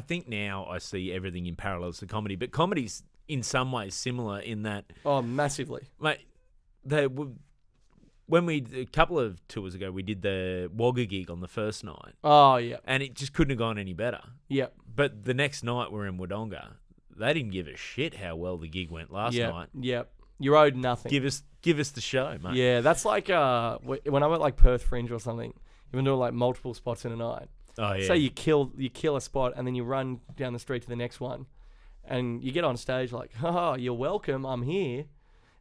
S1: think now I see everything in parallels to comedy, but comedy's in some ways similar in that.
S2: Oh, massively.
S1: Mate, when a couple of tours ago, we did the Wagga gig on the first night.
S2: Oh, yeah.
S1: And it just couldn't have gone any better.
S2: Yep.
S1: But the next night we're in Wodonga. They didn't give a shit how well the gig went last night.
S2: Yep. You owed nothing.
S1: Give us the show, mate.
S2: Yeah, that's like when I went like Perth Fringe or something. You've been doing like multiple spots in a night.
S1: Oh yeah.
S2: So you kill a spot and then you run down the street to the next one, and you get on stage like, oh, you're welcome, I'm here,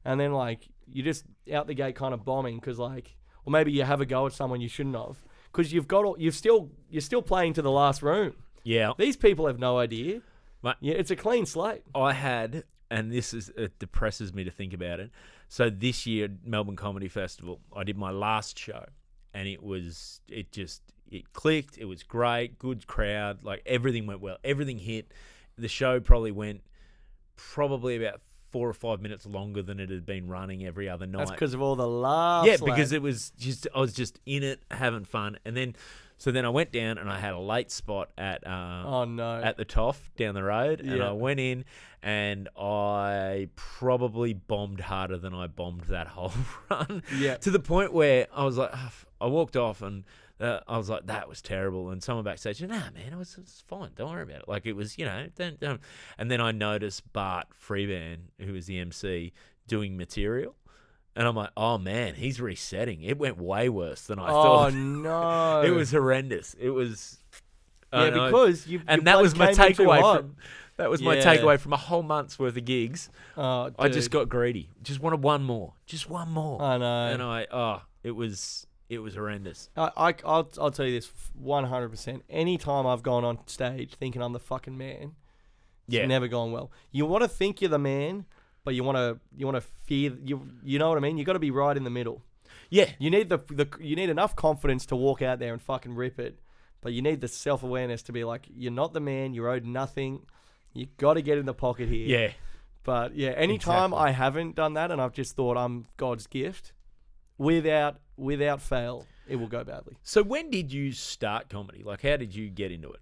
S2: and then like you just out the gate kind of bombing because like, or maybe you have a go at someone you shouldn't have because you're still playing to the last room.
S1: Yeah.
S2: These people have no idea.
S1: Mate,
S2: yeah, it's a clean slate.
S1: I had, and it depresses me to think about it. So this year, Melbourne Comedy Festival, I did my last show, and it clicked. It was great, good crowd, like everything went well, everything hit. The show probably went about 4 or 5 minutes longer than it had been running every other night.
S2: That's because of all the laughs.
S1: Yeah, because it was just I was just in it, having fun, and then. So then I went down and I had a late spot at at the Toff down the road, and I went in and I probably bombed harder than I bombed that whole run. Yeah. To the point where I was like, I walked off and I was like, that was terrible. And someone backstage said, nah, man, it's fine. Don't worry about it. Like it was, don't. And then I noticed Bart Freeban, who was the MC, doing material. And I'm like, oh, man, he's resetting. It went way worse than I thought.
S2: Oh, no.
S1: It was horrendous. It was...
S2: because
S1: that was my takeaway from a whole month's worth of gigs. Oh, dude. I just got greedy. Just wanted one more. Just one more.
S2: I know.
S1: And it was horrendous.
S2: I'll tell you this 100%. Anytime I've gone on stage thinking I'm the fucking man, it's never gone well. You want to think you're the man... But you want to fear you know what I mean? You got to be right in the middle.
S1: Yeah.
S2: You need you need enough confidence to walk out there and fucking rip it, but you need the self-awareness to be like, you're not the man, you're owed nothing. You got to get in the pocket here.
S1: Yeah.
S2: But yeah, anytime I haven't done that and I've just thought I'm God's gift, without fail, it will go badly.
S1: So when did you start comedy? Like how did you get into it?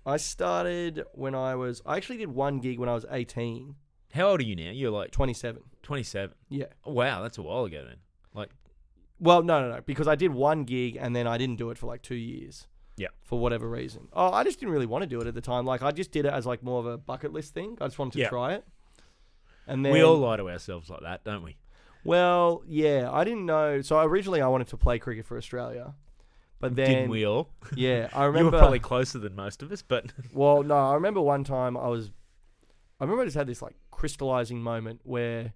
S2: I started I actually did one gig when I was 18.
S1: How old are you now? You're like
S2: 27.
S1: 27.
S2: Yeah.
S1: Oh, wow, that's a while ago then. Like,
S2: well, no, because I did one gig and then I didn't do it for like 2 years.
S1: Yeah.
S2: For whatever reason. Oh, I just didn't really want to do it at the time. Like I just did it as like more of a bucket list thing. I just wanted to try it. And then
S1: we all lie to ourselves like that, don't we?
S2: Well, yeah, I didn't know. So originally I wanted to play cricket for Australia. But then...
S1: Didn't we all?
S2: Yeah, I remember...
S1: You were probably closer than most of us, but...
S2: Well, no, I remember one time I remember I just had this, like, crystallizing moment where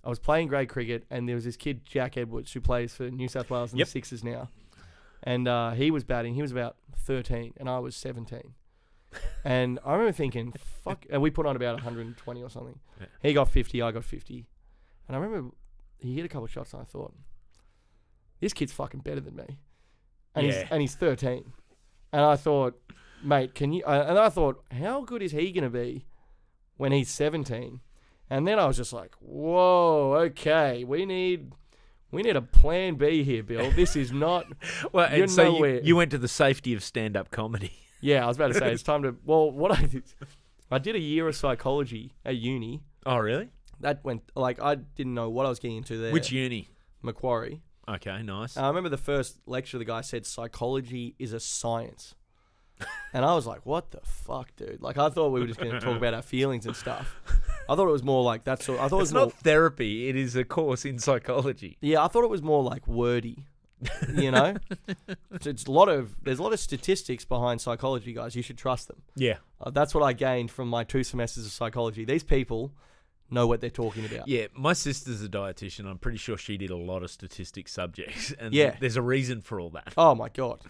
S2: I was playing grade cricket and there was this kid, Jack Edwards, who plays for New South Wales in the Sixers now. And he was batting. He was about 13 and I was 17. And I remember thinking, fuck... And we put on about 120 or something. Yeah. He got 50, I got 50. And I remember he hit a couple of shots and I thought, this kid's fucking better than me. And he's 13. And I thought, mate, can you... and I thought, how good is he going to be when he's 17? And then I was just like, whoa, okay, we need a plan B here, Bill. This is not...
S1: Well, and so you went to the safety of stand-up comedy.
S2: Yeah, I was about to say, it's time to... Well, what I did a year of psychology at uni.
S1: Oh, really?
S2: That went... Like, I didn't know what I was getting into there.
S1: Which uni?
S2: Macquarie.
S1: Okay, nice.
S2: I remember the first lecture, the guy said, psychology is a science. And I was like, what the fuck, dude? Like, I thought we were just going to talk about our feelings and stuff. I thought it was more like that sort. I thought
S1: it's not therapy. It is a course in psychology.
S2: Yeah, I thought it was more like wordy. You know, there's a lot of statistics behind psychology, guys. You should trust them.
S1: Yeah,
S2: that's what I gained from my 2 semesters of psychology. These people know what they're talking about.
S1: Yeah, my sister's a dietitian. I'm pretty sure she did a lot of statistics subjects, and there's a reason for all that.
S2: Oh my god,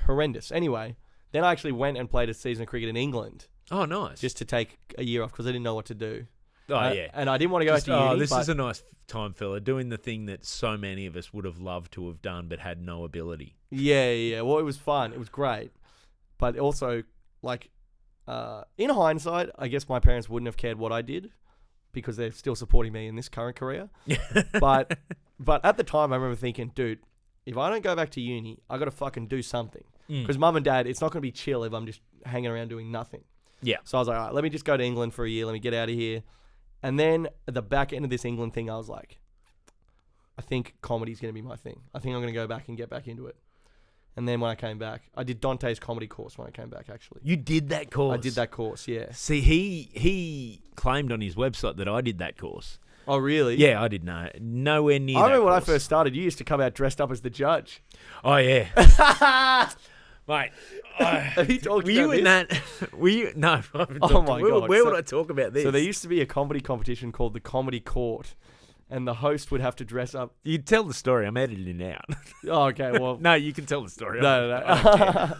S2: horrendous. Anyway, then I actually went and played a season of cricket in England.
S1: Oh, nice.
S2: Just to take a year off because I didn't know what to do.
S1: Oh, yeah.
S2: And I didn't want to go to uni.
S1: This is a nice time, fella, doing the thing that so many of us would have loved to have done but had no ability.
S2: Yeah. Well, it was fun. It was great. But also, like, in hindsight, I guess my parents wouldn't have cared what I did because they're still supporting me in this current career. But at the time, I remember thinking, dude, if I don't go back to uni, I got to fucking do something. Because mum and dad, it's not going to be chill if I'm just hanging around doing nothing.
S1: Yeah.
S2: So I was like, all right, let me just go to England for a year. Let me get out of here. And then at the back end of this England thing, I was like, I think comedy's going to be my thing. I think I'm going to go back and get back into it. And then when I came back, I did Dante's comedy course when I came back, actually.
S1: You did that course?
S2: I did that course, yeah.
S1: See, he claimed on his website that I did that course.
S2: Oh, really?
S1: Yeah, I did nowhere near that.
S2: I remember when I first started, you used to come out dressed up as the judge.
S1: Oh, yeah. Mate,
S2: have you talked
S1: were
S2: about
S1: you in that? Were you? No, I haven't
S2: oh my god!
S1: Where would I talk about this?
S2: So there used to be a comedy competition called the Comedy Court, and the host would have to dress up.
S1: You tell the story. I'm editing it out.
S2: Oh, okay. Well,
S1: no, you can tell the story.
S2: No.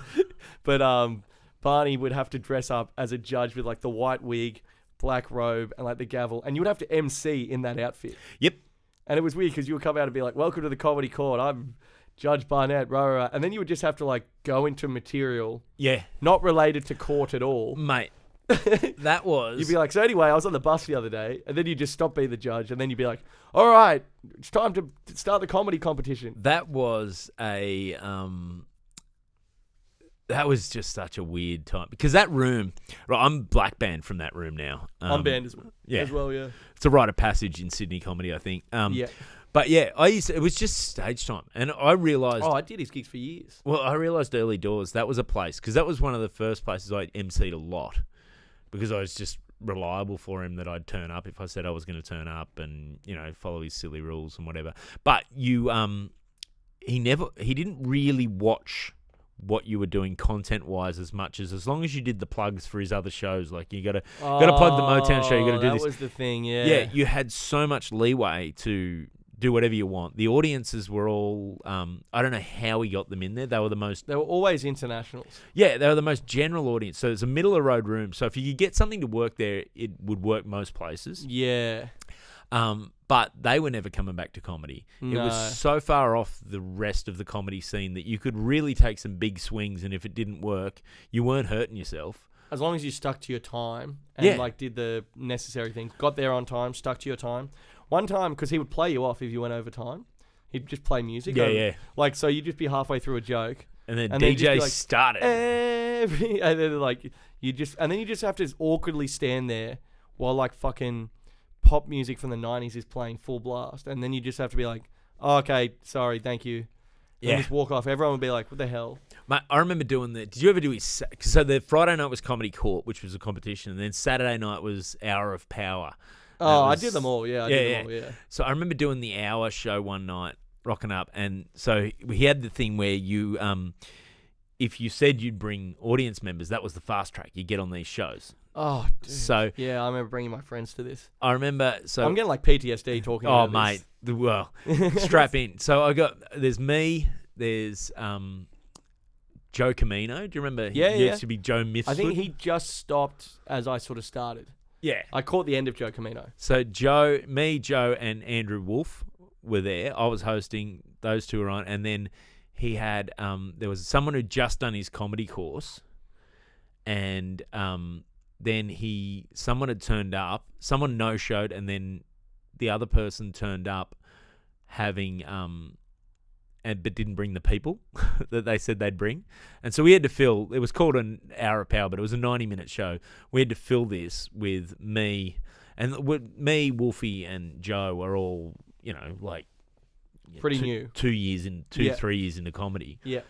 S2: But Barney would have to dress up as a judge with like the white wig, black robe, and like the gavel, and you would have to MC in that outfit.
S1: Yep.
S2: And it was weird because you would come out and be like, "Welcome to the Comedy Court. I'm Judge Barnett, rah, rah, rah." And then you would just have to like go into material, not related to court at all,
S1: mate. That was.
S2: You'd be like, so anyway, I was on the bus the other day, and then you just stop being the judge, and then you'd be like, all right, it's time to start the comedy competition.
S1: That was a that was just such a weird time because that room. Right, I'm black banned from that room now.
S2: I'm banned as well.
S1: Yeah,
S2: It's
S1: a rite of passage in Sydney comedy, I think.
S2: Yeah.
S1: But yeah, it was just stage time. And I realised...
S2: Oh, I did his gigs for years.
S1: Well, I realised early doors that was a place, because that was one of the first places I MC'd a lot, because I was just reliable for him that I'd turn up if I said I was going to turn up and, you know, follow his silly rules and whatever. But he didn't really watch what you were doing content-wise as much as long as you did the plugs for his other shoes. Like, you got to plug the Motown show, you got to do this.
S2: That was the thing, yeah.
S1: Yeah, you had so much leeway to do whatever you want. The audiences were all, I don't know how he got them in there. They were
S2: always internationals.
S1: Yeah, they were the most general audience. So it's a middle of the road room. So if you could get something to work there, it would work most places.
S2: Yeah.
S1: But they were never coming back to comedy.
S2: No.
S1: It was so far off the rest of the comedy scene that you could really take some big swings, and if it didn't work, you weren't hurting yourself.
S2: As long as you stuck to your time and like did the necessary things, got there on time, stuck to your time. One time, because he would play you off if you went over time, he'd just play music.
S1: Yeah.
S2: Like, so you'd just be halfway through a joke,
S1: and then DJ like, started,
S2: and then like you just have to awkwardly stand there while like fucking pop music from the 90s is playing full blast, and then you just have to be like, oh, okay, sorry, thank you. And just walk off. Everyone would be like, what the hell?
S1: Mate, I remember doing that. Did you ever do his... So the Friday night was Comedy Court, which was a competition, and then Saturday night was Hour of Power.
S2: Oh, I did them all. Yeah, I did them all. Yeah.
S1: So I remember doing the hour show one night, rocking up, and so he had the thing where you, if you said you'd bring audience members, that was the fast track. You get on these shows.
S2: Oh, dude.
S1: So
S2: yeah, I remember bringing my friends to this.
S1: I remember. So
S2: I'm getting like PTSD talking about
S1: mate,
S2: this.
S1: well, strap in. So there's me, there's Joe Camino. Do you remember?
S2: Yeah,
S1: He used to be Joe Mythsfoot.
S2: I think he just stopped as I sort of started.
S1: Yeah.
S2: I caught the end of Joe Camino.
S1: So Joe, and Andrew Wolf were there. I was hosting. Those two were on, and then he had there was someone who'd just done his comedy course, and then someone had turned up. Someone no-showed, and then the other person turned up, having but didn't bring the people that they said they'd bring. And so we had to fill, it was called an Hour of Power, but it was a 90-minute show. We had to fill this with me, and me, Wolfie, and Joe were all, like...
S2: Pretty new.
S1: 3 years into comedy.
S2: Yeah.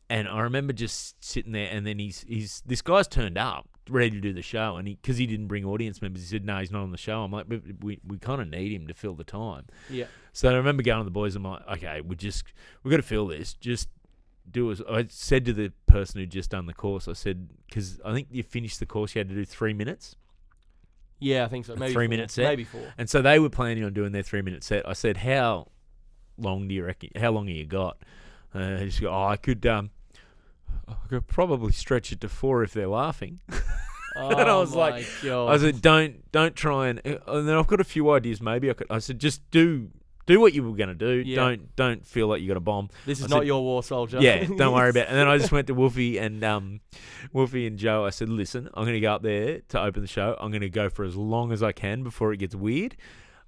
S2: And
S1: I remember just sitting there, and then this guy's turned up, ready to do the show, and because he didn't bring audience members, he said, no, he's not on the show. I'm like, but we kind of need him to fill the time.
S2: Yeah.
S1: So I remember going to the boys, I'm like, okay, we've got to fill this. Just do it. I said to the person who'd just done the course, I said, because I think you finished the course, you had to do 3 minutes.
S2: Yeah, I think so. Maybe
S1: 3 minute set.
S2: Maybe 4.
S1: And so they were planning on doing their 3 minute set. I said, how long do you reckon? How long have you got? He just go, I could probably stretch it to 4 if they're laughing. And I was like,
S2: God.
S1: I said, don't try and then I've got a few ideas. Maybe I said, just do what you were going to do.
S2: Yeah.
S1: Don't feel like you got a bomb.
S2: This is not your war soldier.
S1: Yeah, don't worry about it. And then I just went to Wolfie and Joe. I said, listen, I'm going to go up there to open the show. I'm going to go for as long as I can before it gets weird.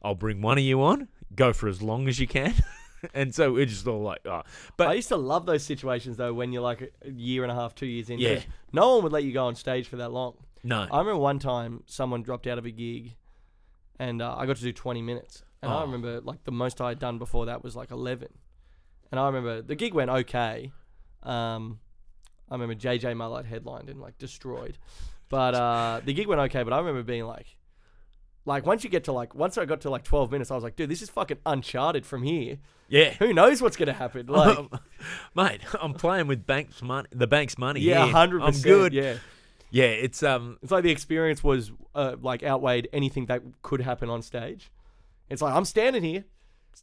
S1: I'll bring one of you on. Go for as long as you can. And so we're just all like, oh. But
S2: I used to love those situations, though, when you're like a year and a half, 2 years in.
S1: Yeah.
S2: No one would let you go on stage for that long.
S1: No.
S2: I remember one time someone dropped out of a gig and I got to do 20 minutes. And I remember like the most I had done before that was like 11. And I remember the gig went okay. I remember JJ Mullard headlined and like destroyed. But the gig went okay, but I remember being like once I got to like 12 minutes, I was like, dude, this is fucking Uncharted from here.
S1: Yeah.
S2: Who knows what's going to happen? Like,
S1: mate, I'm playing with the bank's money.
S2: Yeah, 100%.
S1: I'm good.
S2: Yeah.
S1: Yeah, it's
S2: like the experience was like outweighed anything that could happen on stage. It's like, I'm standing here.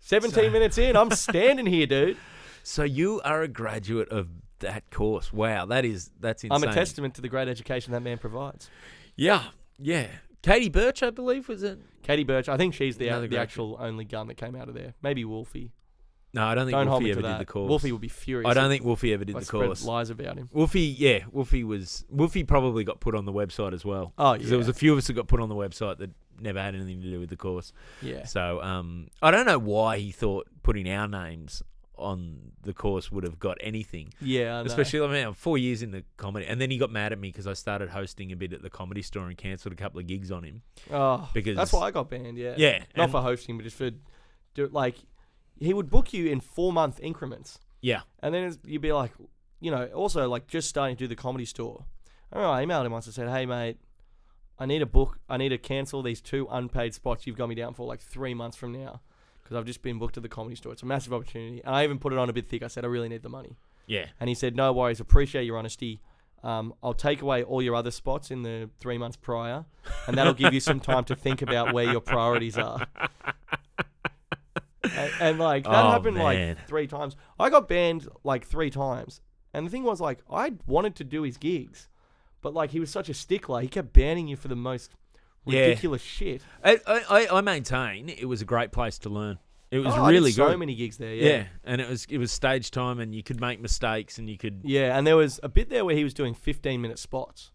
S2: 17 minutes in, I'm standing here, dude.
S1: So you are a graduate of that course. Wow, that's insane.
S2: I'm a testament to the great education that man provides.
S1: Yeah. Katie Birch, I believe, was it?
S2: Katie Birch, I think she's the actual only gun that came out of there. Maybe Wolfie.
S1: No, I don't think Wolfie ever did the course.
S2: Wolfie would be furious.
S1: I don't think Wolfie ever did the course.
S2: Lies about him.
S1: Wolfie probably got put on the website as well.
S2: Oh, yeah.
S1: Because there was a few of us that got put on the website that never had anything to do with the course.
S2: Yeah.
S1: So I don't know why he thought putting our names on the course would have got anything.
S2: Yeah, I know.
S1: Especially, I'm 4 years into comedy. And then he got mad at me because I started hosting a bit at the Comedy Store and cancelled a couple of gigs on him.
S2: Oh,
S1: because
S2: that's why I got banned, yeah.
S1: Yeah.
S2: Not for hosting, but just for, he would book you in 4-month increments.
S1: Yeah.
S2: And then you'd be like, also like just starting to do the Comedy Store. I remember I emailed him once and said, hey, mate, I need to cancel these 2 unpaid spots you've got me down for like 3 months from now. Because I've just been booked at the Comedy Store. It's a massive opportunity. And I even put it on a bit thick. I said, I really need the money.
S1: Yeah.
S2: And he said, no worries. Appreciate your honesty. I'll take away all your other spots in the 3 months prior. And that'll give you some time to think about where your priorities are. And like, that happened like 3 times. I got banned like 3 times. And the thing was like, I wanted to do his gigs. But like, he was such a stickler. He kept banning you for the most ridiculous shit.
S1: I maintain it was a great place to learn. It was really
S2: I did
S1: good.
S2: So many gigs there, yeah.
S1: And it was stage time, and you could make mistakes, and you could.
S2: Yeah, and there was a bit there where he was doing 15-minute spots.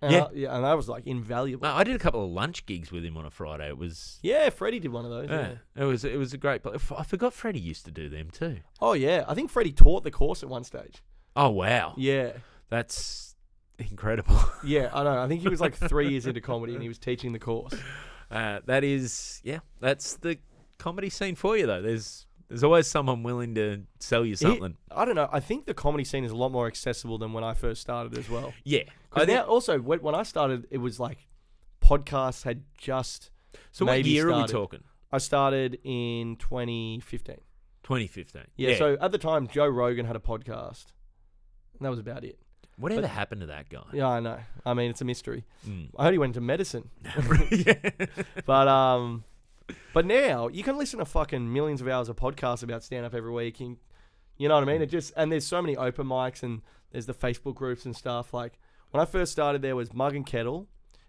S2: And and that was like invaluable.
S1: I did a couple of lunch gigs with him on a Friday. It was.
S2: Yeah, Freddie did one of those. Yeah.
S1: It was a great. I forgot Freddie used to do them too.
S2: Oh yeah, I think Freddie taught the course at one stage.
S1: Oh wow.
S2: Yeah.
S1: That's incredible.
S2: Yeah, I know. I think he was like 3 years into comedy and he was teaching the course.
S1: That's the comedy scene for you though. There's always someone willing to sell you something.
S2: I don't know. I think the comedy scene is a lot more accessible than when I first started as well.
S1: Yeah.
S2: Because now also when I started, it was like podcasts had just
S1: So what
S2: maybe
S1: year are we
S2: started.
S1: talking?
S2: I started in 2015.
S1: 2015.
S2: Yeah, so at the time, Joe Rogan had a podcast. And that was about it.
S1: Whatever happened to that guy?
S2: Yeah, I know. I mean, it's a mystery.
S1: Mm.
S2: I heard he went into medicine.
S1: Yeah.
S2: But now you can listen to fucking millions of hours of podcasts about stand-up every week. You know what I mean? And there's so many open mics and there's the Facebook groups and stuff. Like when I first started, there was Mug and Kettle.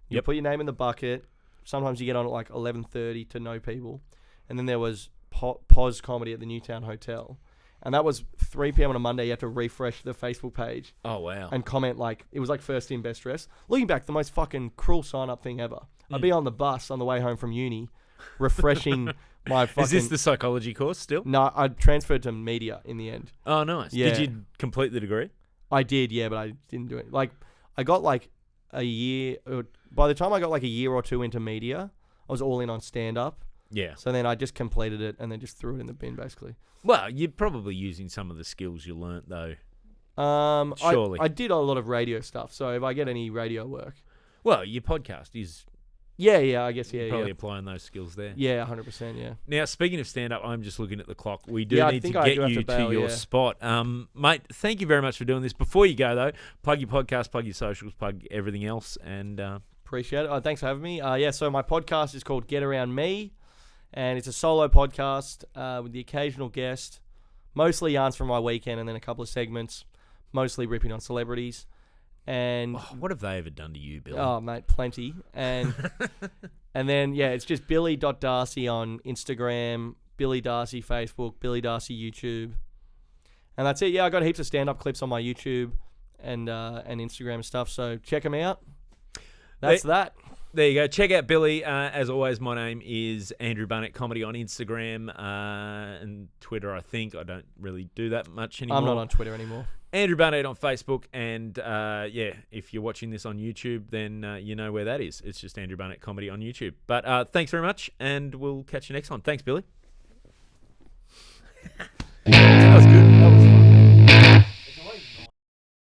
S2: You put your name in the bucket. Sometimes you get on at like 11:30 to know people. And then there was Pos Comedy at the Newtown Hotel. And that was 3 p.m. on a Monday. You had to refresh the Facebook page.
S1: Oh, wow.
S2: And comment like, it was like first in, best dressed. Looking back, the most fucking cruel sign-up thing ever. I'd be on the bus on the way home from uni, refreshing my fucking...
S1: Is this the psychology course still?
S2: No, I transferred to media in the end.
S1: Oh, nice.
S2: Yeah.
S1: Did you complete the degree?
S2: I did, yeah, but I didn't do it. Like, I got like a year... By the time I got like a year or two into media, I was all in on stand-up.
S1: Yeah.
S2: So then I just completed it and then just threw it in the bin, basically.
S1: Well, you're probably using some of the skills you learnt, though.
S2: Surely. I did a lot of radio stuff, so if I get any radio work...
S1: Well, your podcast is...
S2: Yeah, I guess, yeah.
S1: Probably applying those skills there.
S2: Yeah, 100%, yeah.
S1: Now, speaking of stand-up, I'm just looking at the clock. We do need to get you to your spot. Mate, thank you very much for doing this. Before you go, though, plug your podcast, plug your socials, plug everything else, and...
S2: Appreciate it. Thanks for having me. So my podcast is called Get Around Me, and it's a solo podcast with the occasional guest, mostly yarns from my weekend, and then a couple of segments, mostly ripping on celebrities. And
S1: what have they ever done to you, Billy?
S2: Oh, mate, plenty. And and then, yeah, it's just billy.darcy on Instagram, Billy Darcy Facebook, Billy Darcy YouTube. And that's it. Yeah, I got heaps of stand-up clips on my YouTube and Instagram and stuff, so check them out. That's that.
S1: There you go. Check out Billy. As always, my name is Andrew Barnett Comedy on Instagram and Twitter, I think. I don't really do that much anymore.
S2: I'm not on Twitter anymore.
S1: Andrew Barnett on Facebook. And, if you're watching this on YouTube, then you know where that is. It's just Andrew Barnett Comedy on YouTube. But thanks very much, and we'll catch you next time. Thanks, Billy.